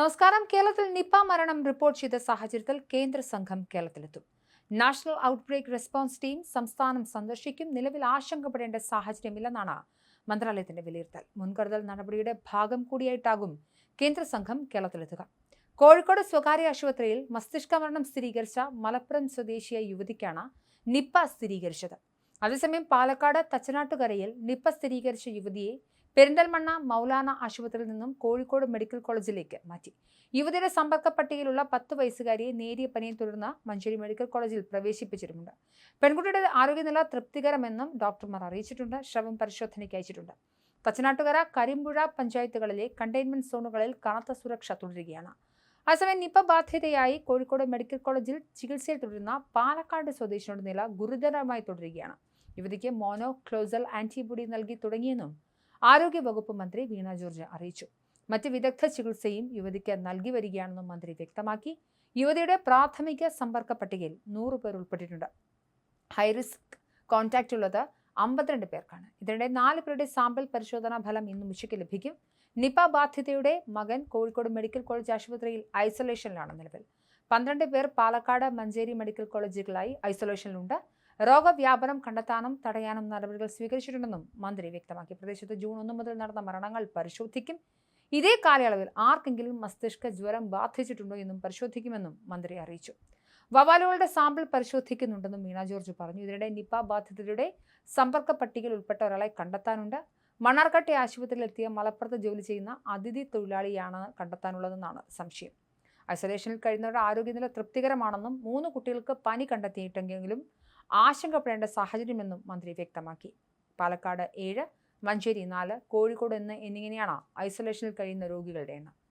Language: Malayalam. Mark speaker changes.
Speaker 1: നമസ്കാരം. കേരളത്തിൽ നിപ മരണം റിപ്പോർട്ട് ചെയ്ത സാഹചര്യത്തിൽ കേന്ദ്ര സംഘം കേരളത്തിലെത്തും. നാഷണൽ ഔട്ട്ബ്രേക്ക് റെസ്പോൺസ് ടീം സംസ്ഥാനം സന്ദർശിക്കും. നിലവിൽ ആശങ്കപ്പെടേണ്ട സാഹചര്യമില്ലെന്നാണ് മന്ത്രാലയത്തിന്റെ വിലയിരുത്തൽ. മുൻകരുതൽ നടപടിയുടെ ഭാഗം കൂടിയായിട്ടാകും കേന്ദ്ര സംഘം കേരളത്തിലെത്തുക. കോഴിക്കോട് സ്വകാര്യ ആശുപത്രിയിൽ മസ്തിഷ്ക മരണം സ്ഥിരീകരിച്ച മലപ്പുറം സ്വദേശിയായ യുവതിക്കാണ് നിപ സ്ഥിരീകരിച്ചത്. അതേസമയം പാലക്കാട് തച്ചനാട്ടുകരയിൽ നിപ സ്ഥിരീകരിച്ച യുവതിയെ പെരിന്തൽമണ്ണ മൗലാന ആശുപത്രിയിൽ നിന്നും കോഴിക്കോട് മെഡിക്കൽ കോളേജിലേക്ക് മാറ്റി. യുവതിയുടെ സമ്പർക്ക പട്ടികയിലുള്ള 10 വയസ്സുകാരിയെ നേരിയ പനിയെ തുടർന്ന് മഞ്ചേരി മെഡിക്കൽ കോളേജിൽ പ്രവേശിപ്പിച്ചിട്ടുണ്ട്. പെൺകുട്ടിയുടെ ആരോഗ്യനില തൃപ്തികരമെന്നും ഡോക്ടർമാർ അറിയിച്ചിട്ടുണ്ട്. ശവം പരിശോധനയ്ക്ക് അയച്ചിട്ടുണ്ട്. തച്ചനാട്ടുകര, കരിമ്പുഴ പഞ്ചായത്തുകളിലെ കണ്ടെയ്ൻമെന്റ് സോണുകളിൽ കനത്ത സുരക്ഷ തുടരുകയാണ്. അതേസമയം നിപ ബാധിതയായി കോഴിക്കോട് മെഡിക്കൽ കോളേജിൽ ചികിത്സയിൽ തുടരുന്ന പാലക്കാട് സ്വദേശിയുടെ നില ഗുരുതരമായി തുടരുകയാണ്. യുവതിക്ക് മോണോക്ലോസൽ ആന്റിബോഡി നൽകി തുടങ്ങിയെന്നും ആരോഗ്യവകുപ്പ് മന്ത്രി വീണ ജോർജ് അറിയിച്ചു. മറ്റ് വിദഗ്ധ ചികിത്സയും യുവതിക്ക് നൽകി വരികയാണെന്നും മന്ത്രി വ്യക്തമാക്കി. യുവതിയുടെ പ്രാഥമിക സമ്പർക്ക പട്ടികയിൽ 100 പേർ ഉൾപ്പെട്ടിട്ടുണ്ട്. ഹൈറിസ്ക് കോൺടാക്റ്റ് ഉള്ളത് 52 പേർക്കാണ്. ഇതിനിടെ 4 പേരുടെ സാമ്പിൾ പരിശോധനാ ഫലം ഇന്ന് ഉച്ചയ്ക്ക് ലഭിക്കും. നിപ ബാധിതയുടെ മകൻ കോഴിക്കോട് മെഡിക്കൽ കോളേജ് ആശുപത്രിയിൽ ഐസൊലേഷനിലാണ് നിലവിൽ. 12 പേർ പാലക്കാട്, മഞ്ചേരി മെഡിക്കൽ കോളേജുകളായി ഐസൊലേഷനിലുണ്ട്. രോഗവ്യാപനം കണ്ടെത്താനും തടയാനും നടപടികൾ സ്വീകരിച്ചിട്ടുണ്ടെന്നും മന്ത്രി വ്യക്തമാക്കി. പ്രദേശത്ത് ജൂൺ 1 മുതൽ നടന്ന മരണങ്ങൾ പരിശോധിക്കും. ഇതേ കാലയളവിൽ ആർക്കെങ്കിലും മസ്തിഷ്ക ജ്വരം ബാധിച്ചിട്ടുണ്ടോ എന്നും പരിശോധിക്കുമെന്നും മന്ത്രി അറിയിച്ചു. വവാലുകളുടെ സാമ്പിൾ പരിശോധിക്കുന്നുണ്ടെന്നും വീണ ജോർജ് പറഞ്ഞു. ഇതിനിടെ നിപ ബാധിതരുടെ സമ്പർക്ക പട്ടികയിൽ ഉൾപ്പെട്ട ഒരാളെ കണ്ടെത്താനുണ്ട്. മണ്ണാർക്കാട്ടെ ആശുപത്രിയിൽ എത്തിയ മലപ്പുറത്ത് ജോലി ചെയ്യുന്ന അതിഥി തൊഴിലാളിയാണ് കണ്ടെത്താനുള്ളതെന്നാണ് സംശയം. ഐസൊലേഷനിൽ കഴിയുന്നവരുടെ ആരോഗ്യനില തൃപ്തികരമാണെന്നും 3 കുട്ടികൾക്ക് പനി കണ്ടെത്തിയിട്ടെങ്കിലും ആശങ്കപ്പെടേണ്ട സാഹചര്യമെന്നും മന്ത്രി വ്യക്തമാക്കി. പാലക്കാട് 7, മഞ്ചേരി 4, കോഴിക്കോട് എന്നിങ്ങനെയാണ് ഐസൊലേഷനിൽ കഴിയുന്ന രോഗികളുടെ എണ്ണം.